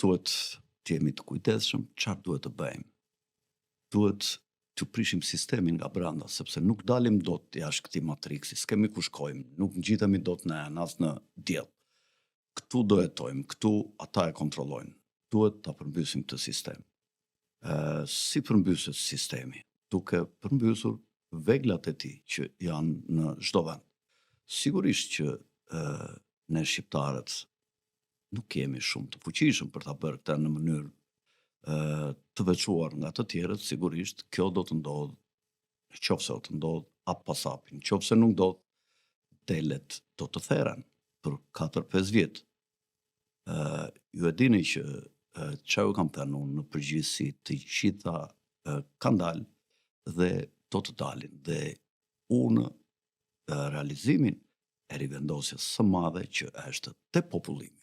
duhet të jemi të kujdesshëm çfarë duhet të bëjmë. Duhet të prishim sistemin nga brenda, sepse nuk dalim dot jashtë këtij matriksi, s'kemi ku shkojmë, nuk ngjitemi dot në enë as në diell. Këtu do jetojmë, këtu ata e kontrollojnë. Duhet ta përmbysim këtë sistem. Si përmbyset sistemi? Duke përmbysur veglat e tij që janë në çdo vend. Sigurisht që ne shqiptarët nuk jemi shumë të fuqishëm për ta bërë këtë në mënyrë të veçuar nga të tjerët, sigurisht kjo do të ndodhë, nëse do të ndodhë hap pas hapi, nëse nuk ndodh, delet do të theren për 4-5 vjet. Ju e dini që çfarë kam thënë unë në përgjithësi të gjitha kanë dalë dhe do të dalin dhe unë realizimin e rivendosjes së madhe që është depopulimi